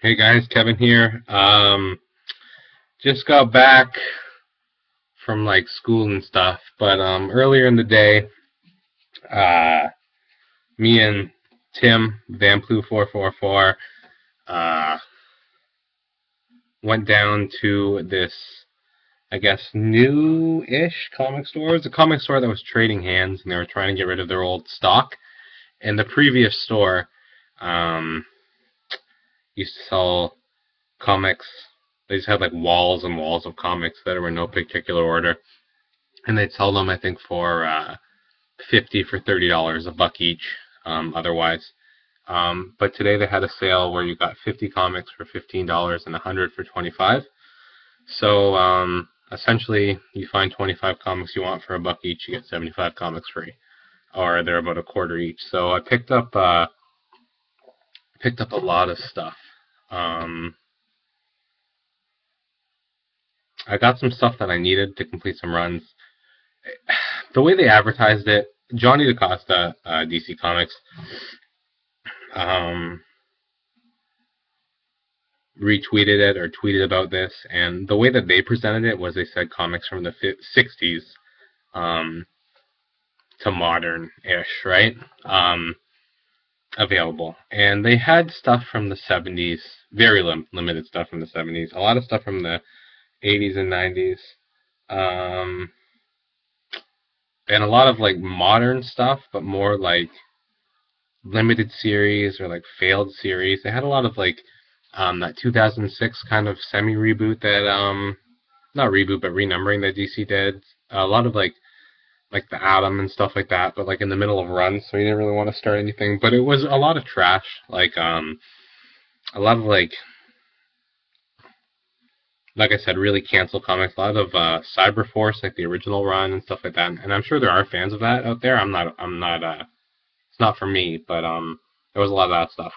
Hey guys, Kevin here. Just got back from like school and stuff, but earlier in the day, uh, me and Tim Vamplu444 uh went down to this, I guess, new-ish comic store. It's a comic store that was trading hands, and they were trying to get rid of their old stock. And the previous store, um, used to sell comics. They just had like walls and walls of comics that were in no particular order, and they'd sell them I think for 50 for $30, a buck each. Otherwise, but today they had a sale where you got 50 comics for $15 and 100 for 25. So essentially, you find 25 comics you want for a buck each, you get 75 comics free, or they're about a quarter each. So I picked up a lot of stuff. Um, I got some stuff that I needed to complete some runs. The way they advertised it, Johnny DaCosta, DC Comics, um, retweeted it or tweeted about this, and the way that they presented it was they said comics from the 60s um, to modern-ish, right? Available, and they had stuff from the 70s, very limited stuff from the 70s, a lot of stuff from the 80s and 90s, um, and a lot of like modern stuff, but more like limited series or like failed series. They had a lot of like that 2006 kind of semi reboot that not reboot but renumbering that DC did. A lot of like the Atom and stuff like that, but like in the middle of runs, so you didn't really want to start anything. But it was a lot of trash, like a lot of like I said, really canceled comics. A lot of Cyberforce, like the original run and stuff like that. And I'm sure there are fans of that out there. I'm not. It's not for me, but there was a lot of that stuff.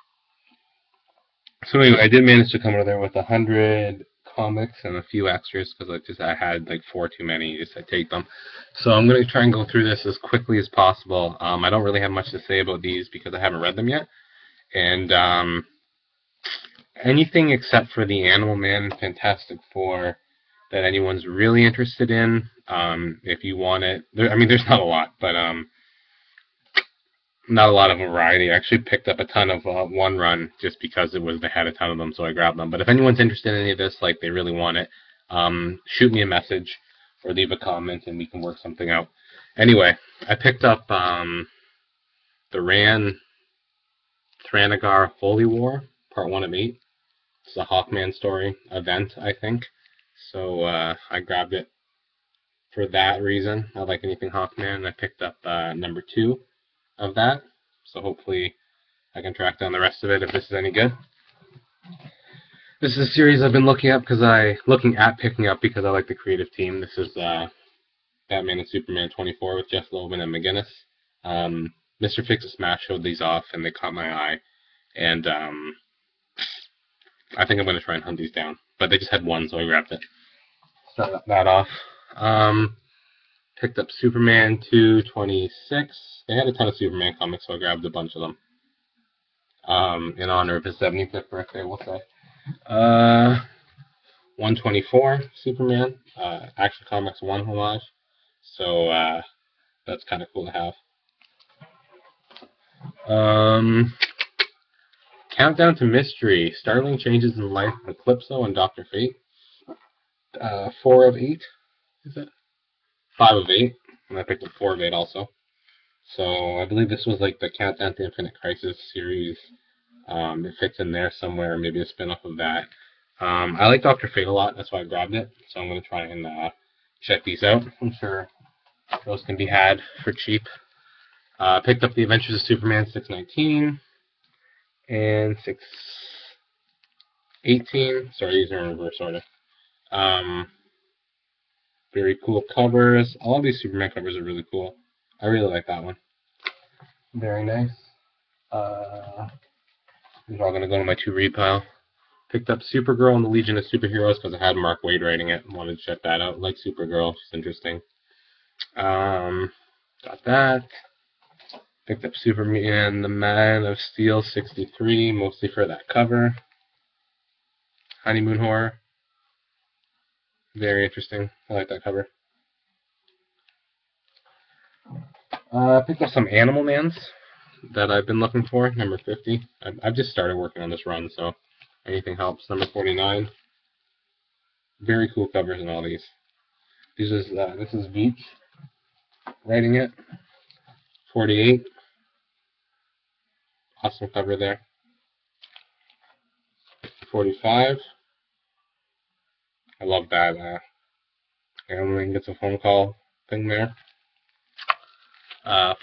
So anyway, I did manage to come over there with 100 comics and a few extras because I had like four too many. Just I take them. So I'm gonna try and go through this as quickly as possible. I don't really have much to say about these because I haven't read them yet, and anything except for the Animal Man and Fantastic Four that anyone's really interested in. If you want it, I mean, there's not a lot, but not a lot of variety. I actually picked up a ton of one run just because they had a ton of them, so I grabbed them. But if anyone's interested in any of this, like they really want it, shoot me a message or leave a comment, and we can work something out. Anyway, I picked up the Thanagar Holy War, Part 1 of 8. It's a Hawkman story event, I think. So I grabbed it for that reason. I like anything Hawkman. I picked up number 2 of that. So hopefully I can track down the rest of it if this is any good. This is a series I've been looking at picking up because I like the creative team. This is Batman and Superman 24 with Jeff Loeb and McGinnis. Mr. Fix-a-Smash showed these off and they caught my eye, and I think I'm going to try and hunt these down. But they just had one, so I grabbed it. Start that off. Um, Picked up Superman 226. They had a ton of Superman comics, so I grabbed a bunch of them. In honor of his 75th birthday, we'll say. 124 Superman, Action Comics 1 homage. So that's kind of cool to have. Countdown to Mystery. Startling changes in life of Eclipso and Dr. Fate. 4 of 8, is it? 5 of 8. And I picked up 4 of 8 also. So I believe this was like the Countdown to Infinite Crisis series. It fits in there somewhere, maybe a spin-off of that. I like Dr. Fate a lot, that's why I grabbed it. So I'm going to try and check these out. I'm sure those can be had for cheap. Picked up The Adventures of Superman 619 and 618. Sorry, these are in reverse order. Very cool covers. All of these Superman covers are really cool. I really like that one. Very nice. These are all going to go to my to-read pile. Picked up Supergirl and the Legion of Superheroes because I had Mark Waid writing it. Wanted to check that out. Like Supergirl, she's interesting. Got that. Picked up Superman, the Man of Steel 63, mostly for that cover. Honeymoon Horror. Very interesting. I like that cover. I picked up some Animal Mans that I've been looking for. Number 50. I've just started working on this run, so anything helps. Number 49. Very cool covers in all these. This is Veach writing it. 48. Awesome cover there. 45. I love that. Gambling gets a phone call thing there.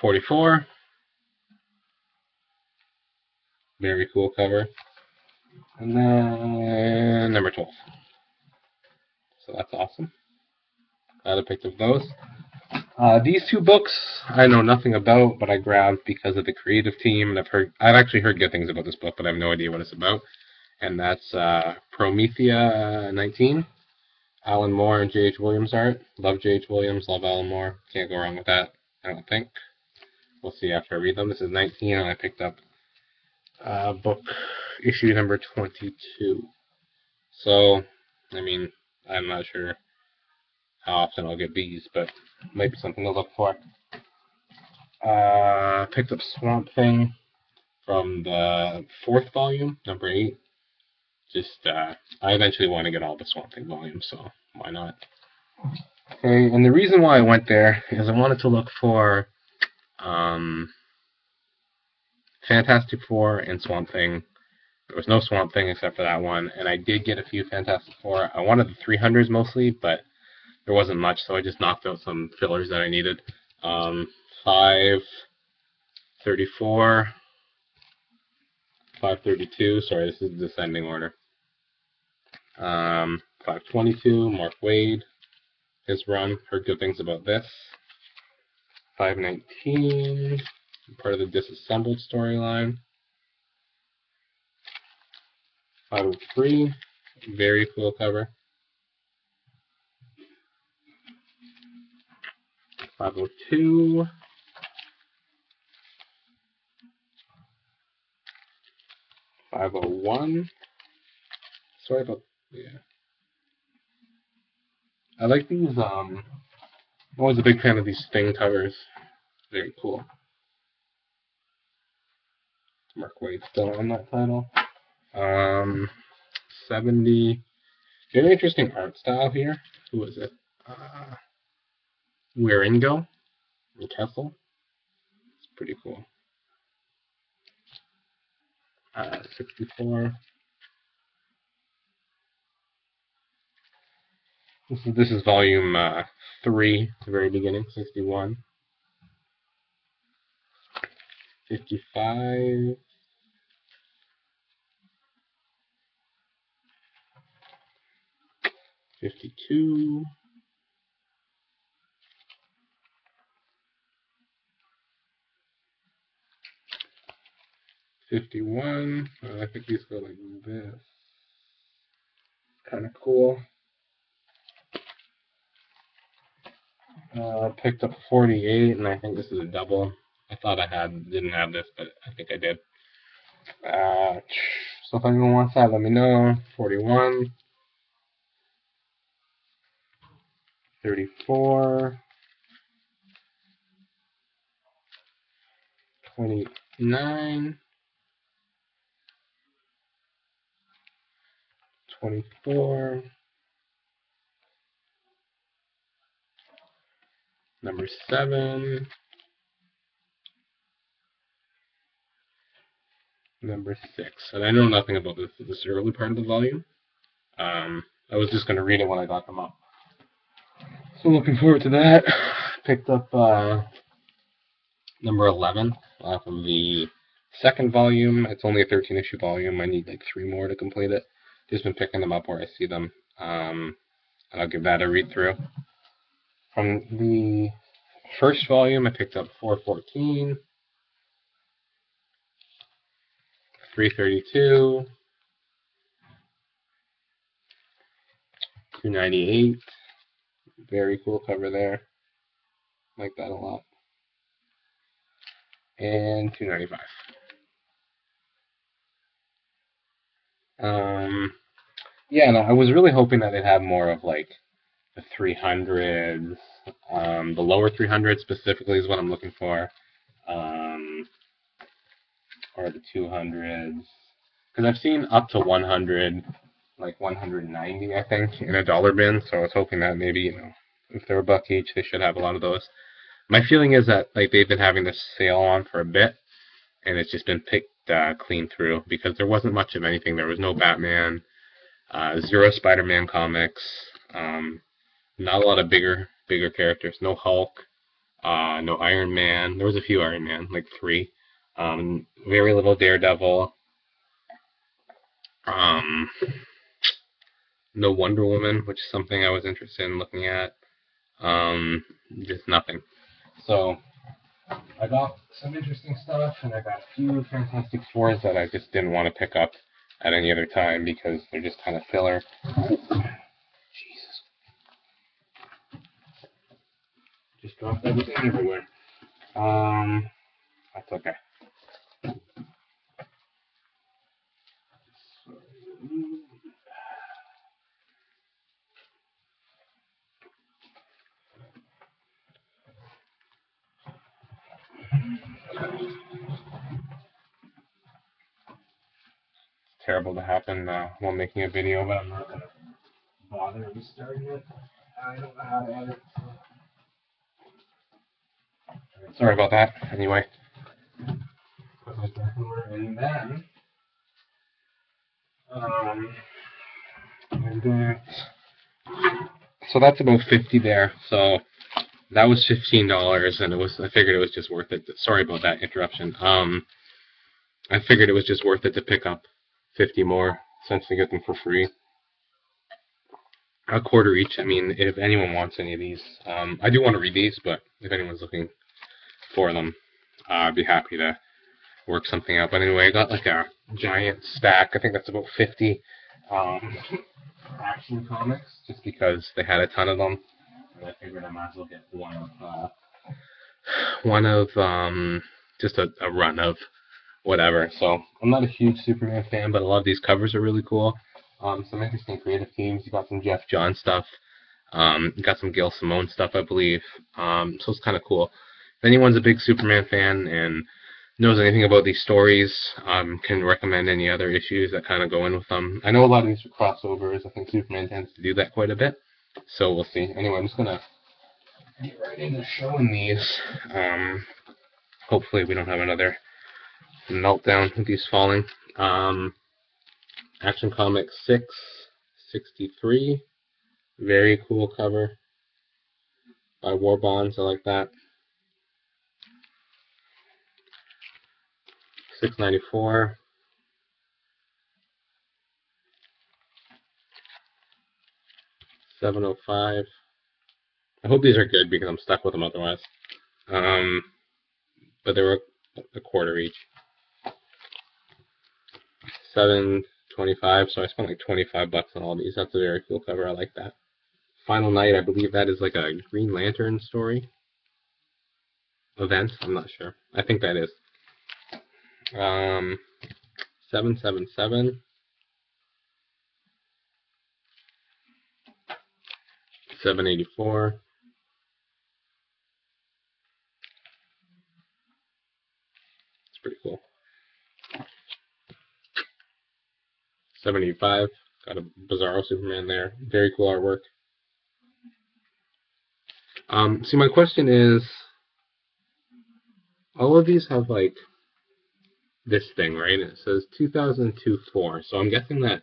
44. Very cool cover. And then number 12. So that's awesome. Glad I picked up those. These two books I know nothing about, but I grabbed because of the creative team, and I've actually heard good things about this book, but I have no idea what it's about. And that's Promethea 19. Alan Moore and J.H. Williams art. Love J.H. Williams, love Alan Moore. Can't go wrong with that, I don't think. We'll see after I read them. This is 19, and I picked up book issue number 22. So, I mean, I'm not sure how often I'll get these, but it might be something to look for. Picked up Swamp Thing from the 4th volume, number 8. I eventually want to get all the Swamp Thing volumes, so why not? Okay, and the reason why I went there is I wanted to look for Fantastic Four and Swamp Thing. There was no Swamp Thing except for that one, and I did get a few Fantastic Four. I wanted the 300s mostly, but there wasn't much, so I just knocked out some fillers that I needed. 534, 532, sorry, this is descending order. 522, Mark Waid, his run, heard good things about this. 519, part of the Disassembled storyline. 503, very cool cover. 502. 501. Sorry about, yeah. I like these, I'm always a big fan of these Thing covers. Very cool. Mark Waid still on that title. 70. Very interesting art style here. Who is it? Wieringo and Kessel. It's pretty cool. 64. This is volume 3, the very beginning. 61. 55. 52. 51. I think these go like this. Kind of cool. Picked up 48, and I think this is a double. I thought didn't have this, but I think I did. So if anyone wants that, let me know. 41. 34. 29. 24. Number 7. Number 6. And I know nothing about this early part of the volume. I was just going to read it when I got them up. So looking forward to that. Picked up number 11 from the 2nd volume. It's only a 13-issue volume. I need like 3 more to complete it. Just been picking them up where I see them. And I'll give that a read through. From the 1st volume, I picked up 414, 332, 298. Very cool cover there. Like that a lot. And 295. Yeah, and I was really hoping that they'd have more of like the 300s, the lower 300s specifically is what I'm looking for, um, or the 200s, because I've seen up to 100, like 190, I think, in a dollar bin. So I was hoping that maybe if they're a buck each, they should have a lot of those. My feeling is that like they've been having this sale on for a bit, and it's just been picked clean through because there wasn't much of anything. There was no Batman, zero Spider-Man comics, not a lot of bigger characters. No Hulk, no Iron Man. There was a few Iron Man, like three. Very little Daredevil. Um, no Wonder Woman, which is something I was interested in looking at. Um, just nothing. So I got some interesting stuff, and I got a few Fantastic Fours that I just didn't want to pick up at any other time because they're just kind of filler. Jesus. Just dropped everything everywhere. That's okay. It's terrible to happen while making a video, but I'm not going to bother restarting it. I don't know how to edit. Sorry about that. Anyway. And then, and then, so that's about 50 there. So that was $15, and I figured it was just worth it. Sorry about that interruption. I figured it was just worth it to pick up 50 more since they get them for free. A quarter each. I mean, if anyone wants any of these, I do want to read these, but if anyone's looking for them, I'd be happy to work something out. But anyway, I got like a giant stack. I think that's about 50 Action Comics, just because they had a ton of them, and I figured I might as well get one of just a run of whatever. So I'm not a huge Superman fan, but a lot of these covers are really cool. Some interesting creative teams. You got some Jeff Johns stuff. You got some Gail Simone stuff, I believe. So it's kind of cool. If anyone's a big Superman fan and knows anything about these stories, can recommend any other issues that kind of go in with them. I know a lot of these are crossovers. I think Superman tends to do that quite a bit. So we'll see. Anyway, I'm just going to get right into showing these. Hopefully we don't have another meltdown with these falling. Action Comics 663. Very cool cover by War Bonds. I like that. 694. 705. I hope these are good because I'm stuck with them otherwise. But they were a quarter each. 725. So I spent like $25 on all these. That's a very cool cover. I like that. Final Night. I believe that is like a Green Lantern story event. I'm not sure. I think that is. 777. 784. It's pretty cool. 785. Got a Bizarro Superman there. Very cool artwork. See, my question is, all of these have like this thing, right? It says 2002-4. So I'm guessing that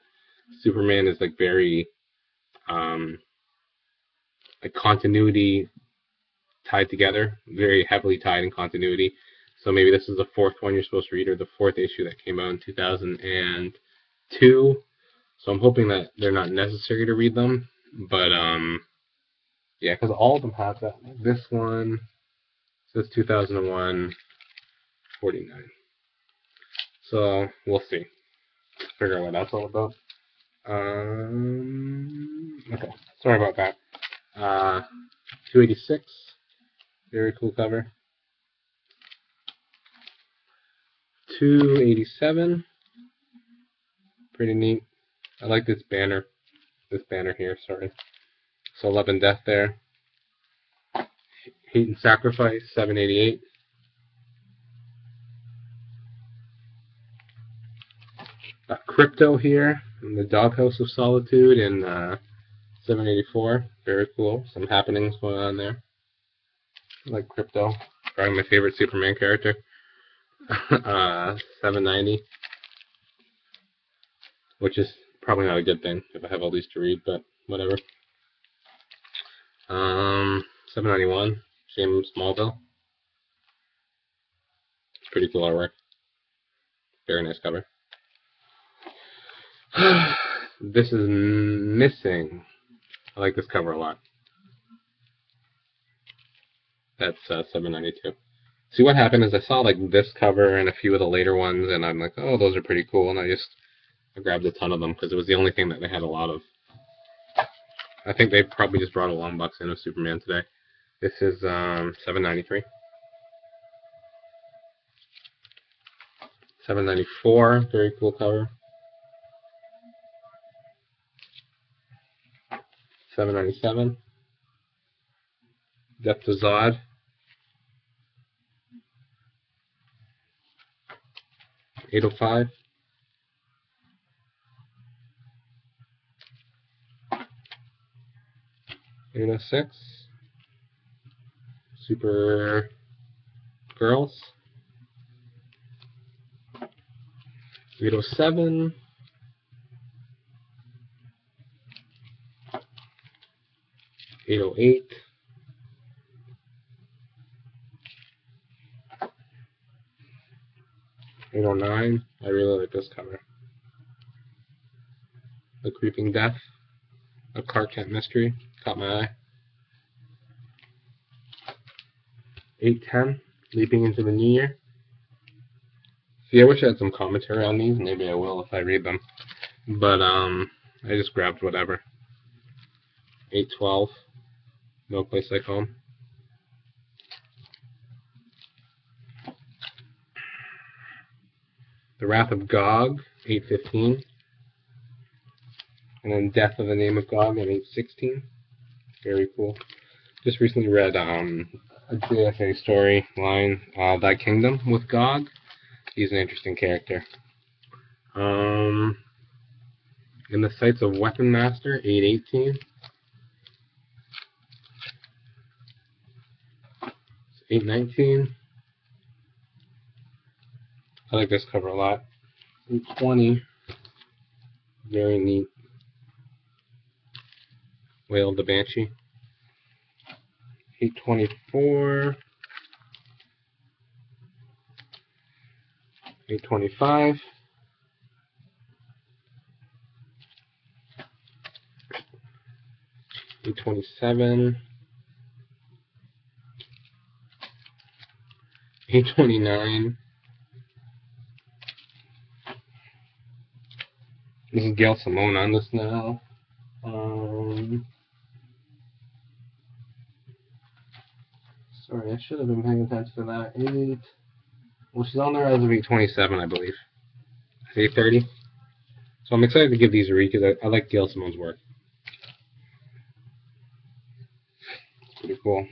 Superman is like very like continuity tied together, very heavily tied in continuity. So maybe this is the fourth one you're supposed to read, or the fourth issue that came out in 2002. So I'm hoping that they're not necessary to read them, but yeah, because all of them have that. This one says 2001, 49. So we'll see. Figure out what that's all about. Okay, sorry about that. 286, very cool cover. 287, pretty neat. I like this banner. this banner here, sorry. So Love and Death there. Hate and Sacrifice, 788. Crypto here, in the Doghouse of Solitude in 784. Very cool. Some happenings going on there. I like Crypto. Probably my favorite Superman character. 790. Which is probably not a good thing if I have all these to read, but whatever. 791. Shame Smallville. Pretty cool artwork. Very nice cover. This is Missing. I like this cover a lot. That's 792. See, what happened is I saw like this cover and a few of the later ones, and I'm like, oh, those are pretty cool, and I grabbed a ton of them because it was the only thing that they had a lot of. I think they probably just brought a long box in of Superman today. This is 793. 794, very cool cover. 797. Death to Zod. 805. 806. Super Girls. 807. 808. 809. I really like this cover. The Creeping Death. A Clark Kent mystery. Caught my eye. 810. Leaping into the New Year. See, I wish I had some commentary on these. Maybe I will if I read them. But, I just grabbed whatever. 812. No Place Like Home. The Wrath of Gog, 815. And then Death of the Name of Gog at 816. Very cool. Just recently read a JSA storyline, Thy Kingdom with Gog. He's an interesting character. In the Sights of Weapon Master, 818. 819. I like this cover a lot. 820. Very neat. Wail of the Banshee. 824. 825. 827. 829. This is Gail Simone on this now. Sorry, I should have been paying attention to that. Well, she's on there as of 827, I believe. 830. So I'm excited to give these a read because I like Gail Simone's work. It's pretty cool.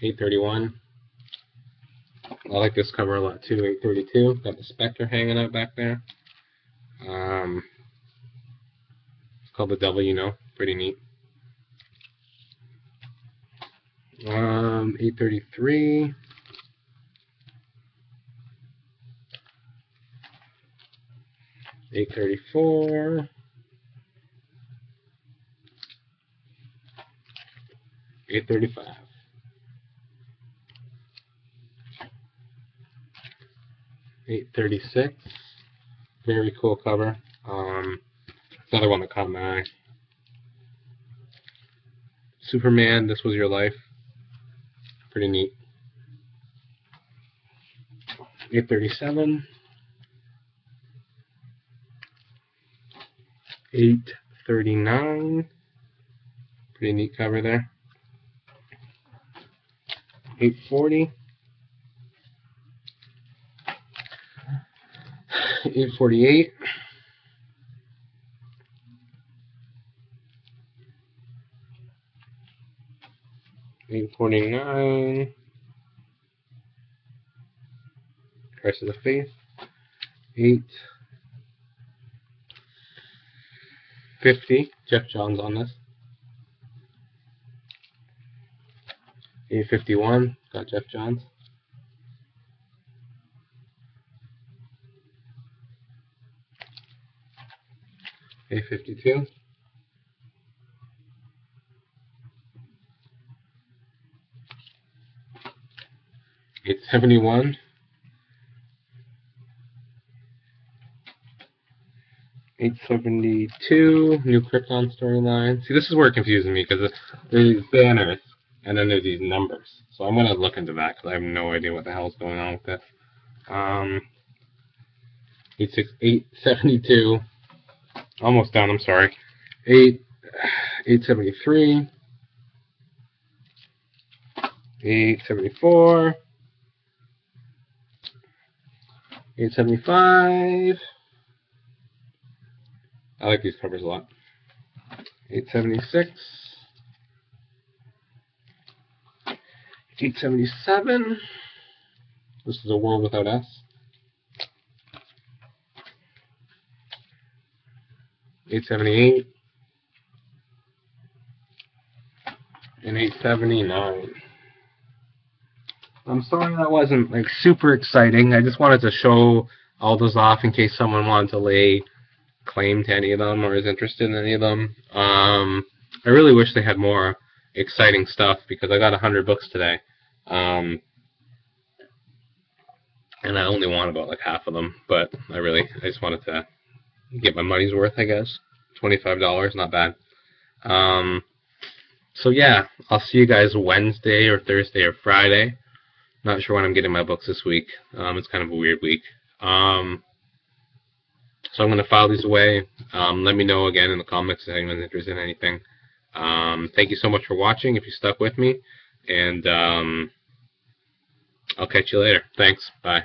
831. I like this cover a lot too. 832. Got the Spectre hanging out back there. It's called The Devil You Know. Pretty neat. 833. 834. 835. 836. Very cool cover. Another one that caught my eye. Superman, This Was Your Life. Pretty neat. 837. 839. Pretty neat cover there. 840. 848. 849. Crisis of the Faith. 850. Jeff Johns on this. 851. Got Jeff Johns. 852. 871. 872. New Krypton storyline. See, this is where it confuses me because there's these banners and then there's these numbers. So I'm going to look into that because I have no idea what the hell is going on with this. 872. Almost done, I'm sorry. 873. 874. 875. I like these covers a lot. 876. 877. This is A World Without S. 878. And 879. I'm sorry that wasn't like super exciting. I just wanted to show all those off in case someone wanted to lay claim to any of them or is interested in any of them. I really wish they had more exciting stuff because I got 100 books today. And I only want about like half of them, but I just wanted to get my money's worth, I guess. $25, not bad. So yeah, I'll see you guys Wednesday or Thursday or Friday. Not sure when I'm getting my books this week. It's kind of a weird week. So I'm going to file these away. Let me know again in the comments if anyone's interested in anything. Thank you so much for watching if you stuck with me. And I'll catch you later. Thanks. Bye.